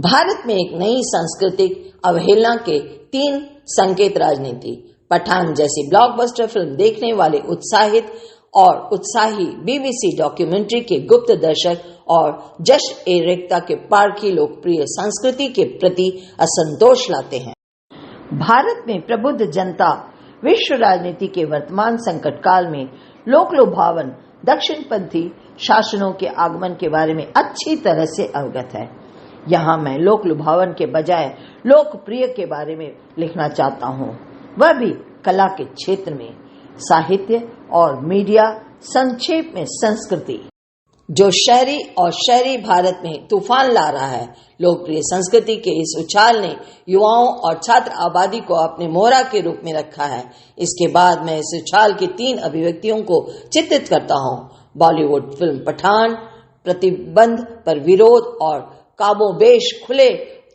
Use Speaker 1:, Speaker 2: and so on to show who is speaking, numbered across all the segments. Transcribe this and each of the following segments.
Speaker 1: भारत में एक नई सांस्कृतिक अवहेलना के 3 संकेत राजनीति। पठान जैसी ब्लॉकबस्टर फिल्म देखने वाले उत्साहित और उत्साही बीबीसी डॉक्यूमेंट्री के गुप्त दर्शक और जश्न ए रेख्ता के पारखी लोकप्रिय संस्कृति के प्रति असंतोष लाते हैं। भारत में प्रबुद्ध जनता विश्व राजनीति के वर्तमान संकट काल में लोक लुभावन दक्षिणपंथी शासनों के आगमन के बारे में अच्छी तरह से अवगत है। यहाँ मैं लोक लुभावन के बजाय लोकप्रिय के बारे में लिखना चाहता हूँ, वह भी कला के क्षेत्र में, साहित्य और मीडिया, संक्षेप में संस्कृति, जो शहरी और शहरी भारत में तूफान ला रहा है। लोकप्रिय संस्कृति के इस उछाल ने युवाओं और छात्र आबादी को अपने मोहरा के रूप में रखा है। इसके बाद मैं इस उछाल की 3 अभिव्यक्तियों को चित्रित करता हूँ। बॉलीवुड फिल्म पठान, प्रतिबंध पर विरोध और कामोबेश खुले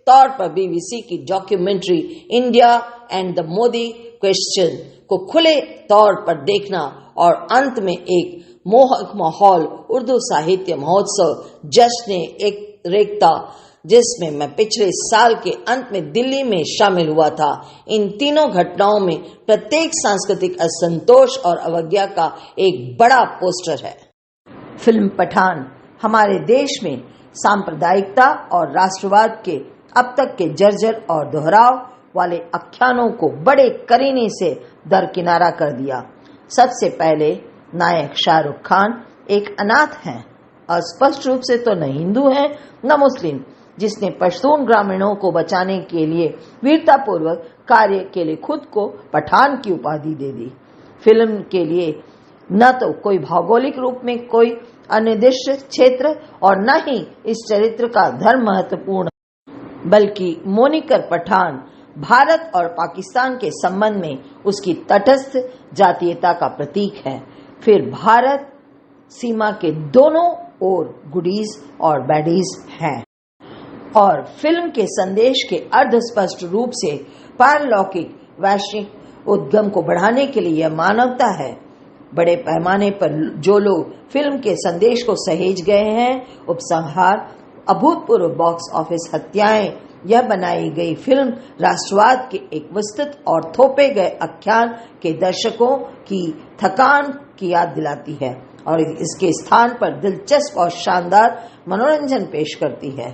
Speaker 1: तौर पर बीबीसी की documentary India and the Modi question को खुले तौर पर देखना और अंत में एक मोहक माहौल उर्दू साहित्य महोत्सव जश्न ए रेख्ता, जिसमें मैं पिछले साल के अंत में दिल्ली में शामिल हुआ था। इन तीनों घटनाओं में प्रत्येक सांस्कृतिक असंतोष और अवज्ञा का एक बड़ा पोस्टर है। फिल्म पठान हमारे देश में सांप्रदायिकता और राष्ट्रवाद के अब तक के जर्जर और दोहराव वाले आख्यानों को बड़े करीने से दरकिनारा कर दिया। सबसे पहले नायक शाहरुख खान एक अनाथ हैं, अस्पष्ट रूप से तो न हिंदू हैं न मुस्लिम, जिसने पश्तून ग्रामीणों को बचाने के लिए वीरतापूर्वक कार्य के लिए खुद को पठान की उपाधि दे दी। फिल्म के लिए न तो कोई भौगोलिक रूप में कोई अनिर्दिष्ट क्षेत्र और न ही इस चरित्र का धर्म महत्वपूर्ण, बल्कि मोनिकर पठान भारत और पाकिस्तान के संबंध में उसकी तटस्थ जातीयता का प्रतीक है। फिर भारत सीमा के दोनों ओर गुडीज और बैडीज हैं और फिल्म के संदेश के अर्धस्पष्ट रूप से पारलौकिक वैश्विक उद्गम को बढ़ाने के लिए यह मानवता है। बड़े पैमाने पर जो लोग फिल्म के संदेश को सहेज गए हैं, उपसंहार, अभूतपूर्व बॉक्स ऑफिस हत्याएं, यह बनाई गई फिल्म राष्ट्रवाद के एक विस्तृत और थोपे गए आख्यान के दर्शकों की थकान की याद दिलाती है और इसके स्थान पर दिलचस्प और शानदार मनोरंजन पेश करती है।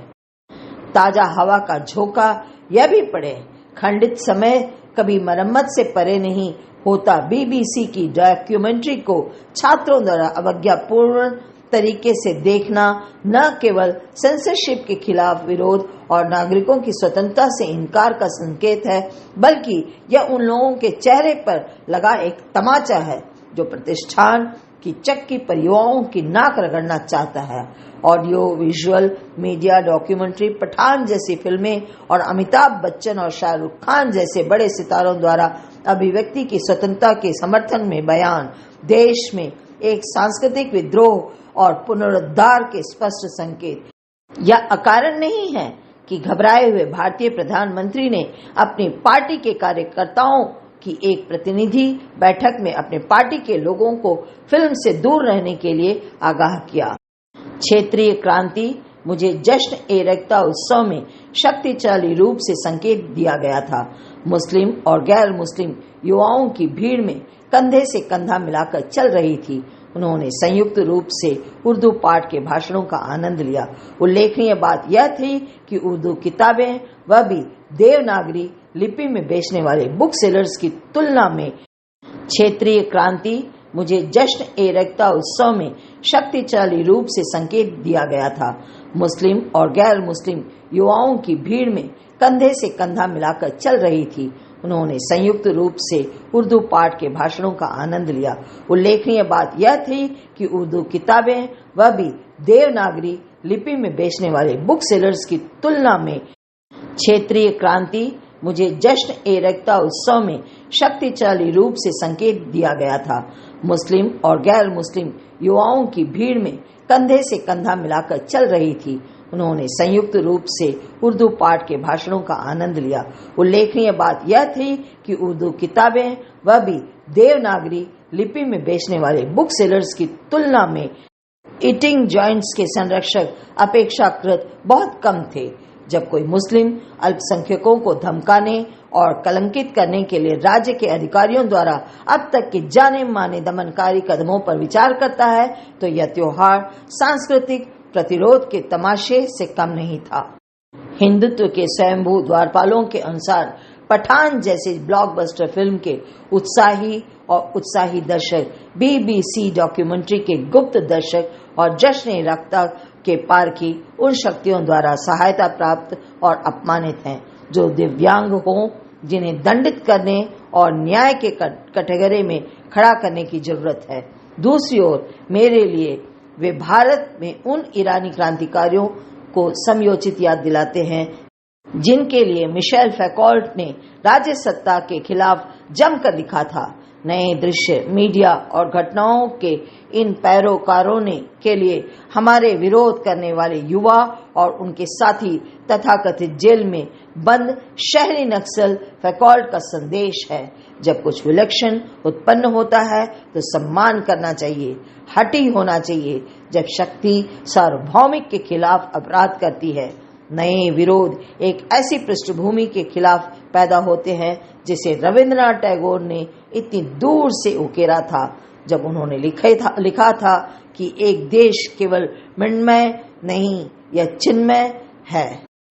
Speaker 1: ताजा हवा का झोंका यह भी पड़े, खंडित समय कभी मरम्मत से परे नहीं होता। बीबीसी की डॉक्यूमेंट्री को छात्रों द्वारा अवज्ञापूर्ण तरीके से देखना न केवल सेंसरशिप के खिलाफ विरोध और नागरिकों की स्वतंत्रता से इनकार का संकेत है, बल्कि यह उन लोगों के चेहरे पर लगा एक तमाचा है जो प्रतिष्ठान की चक्की पर युवाओं की नाक रगड़ना चाहता है। Audio visual media documentary Pathaan जैसी फिल्में और अमिताभ बच्चन और शाहरुख खान जैसे बड़े सितारों द्वारा अभिव्यक्ति की स्वतंत्रता के समर्थन में बयान देश में एक सांस्कृतिक विद्रोह और पुनरुद्धार के स्पष्ट संकेत। यह अकारण नहीं है कि घबराए हुए भारतीय प्रधानमंत्री ने अपनी पार्टी के कार्यकर्ताओं की एक प्रतिनिधि बैठक में अपने पार्टी के लोगों को फिल्म से दूर रहने के लिए आगाह किया। क्षेत्रीय क्रांति मुझे जश्न ए रेख्ता उत्सव में शक्तिशाली रूप से संकेत दिया गया था। मुस्लिम और गैर मुस्लिम युवाओं की भीड़ में कंधे से कंधा मिलाकर चल रही थी। उन्होंने संयुक्त रूप से उर्दू पाठ के भाषणों का आनंद लिया। उल्लेखनीय बात यह थी कि उर्दू किताबें, वह भी देवनागरी लिपि में बेचने वाले बुक सेलर्स की तुलना में, क्षेत्रीय क्रांति मुझे जश्न ए रेख्ता उत्सव में शक्तिशाली रूप से संकेत दिया गया था। मुस्लिम और गैर मुस्लिम युवाओं की भीड़ में कंधे से कंधा मिलाकर चल रही थी। उन्होंने संयुक्त रूप से उर्दू पाठ के भाषणों का आनंद लिया। उल्लेखनीय बात यह थी कि उर्दू किताबें, वह भी देवनागरी लिपि में बेचने वाले बुक सेलर्स की तुलना में, क्षेत्रीय क्रांति मुझे जश्न ए रेख्ता उत्सव में शक्तिशाली रूप से संकेत दिया गया था। मुस्लिम और गैर मुस्लिम युवाओं की भीड़ में कंधे से कंधा मिलाकर चल रही थी। उन्होंने संयुक्त रूप से उर्दू पाठ के भाषणों का आनंद लिया। उल्लेखनीय बात यह थी कि उर्दू किताबें, वह भी देवनागरी लिपि में बेचने वाले बुक सेलर्स की तुलना में ईटिंग जॉइंट्स के संरक्षक अपेक्षाकृत बहुत कम थे। जब कोई मुस्लिम अल्पसंख्यकों को धमकाने और कलंकित करने के लिए राज्य के अधिकारियों द्वारा अब तक के जाने माने दमनकारी कदमों पर विचार करता है तो यह त्योहार सांस्कृतिक प्रतिरोध के तमाशे से कम नहीं था। हिंदुत्व के स्वयंभू द्वारपालों के अनुसार पठान जैसे ब्लॉकबस्टर फिल्म के उत्साही दर्शक BBC डॉक्यूमेंट्री के गुप्त दर्शक और जश्न रक्ता के पारखी उन शक्तियों द्वारा सहायता प्राप्त और अपमानित हैं जो दिव्यांग हों, जिन्हें दंडित करने और न्याय के कटघरे में खड़ा करने की जरूरत है। दूसरी ओर मेरे लिए वे भारत में उन ईरानी क्रांतिकारियों को समयोचित याद दिलाते हैं जिनके लिए मिशेल फौकॉल्ट ने राज्य सत्ता के खिलाफ जमकर लिखा था। नए दृश्य, मीडिया और घटनाओं के इन पैरोकारों ने के लिए हमारे विरोध करने वाले युवा और उनके साथी तथाकथित जेल में बंद शहरी नक्सल फौकॉल्ट का संदेश है। जब कुछ विलक्षण उत्पन्न होता है तो सम्मान करना चाहिए, हठी होना चाहिए। जब शक्ति सार्वभौमिक के खिलाफ अपराध करती है, नए विरोध एक ऐसी पृष्ठभूमि के खिलाफ पैदा होते हैं जिसे रविंद्रनाथ टैगोर ने इतनी दूर से उकेरा था जब उन्होंने लिखा था कि एक देश केवल मृण्मय नहीं, यह चिन्मय है।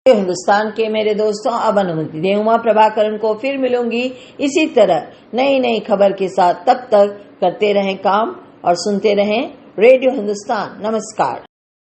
Speaker 1: हिंदुस्तान के मेरे दोस्तों, अब अनुमति दें उमा प्रभाकरण को, फिर मिलूंगी इसी तरह नई खबर के साथ। तब तक करते रहें काम और सुनते रहें रेडियो हिंदुस्तान। नमस्कार।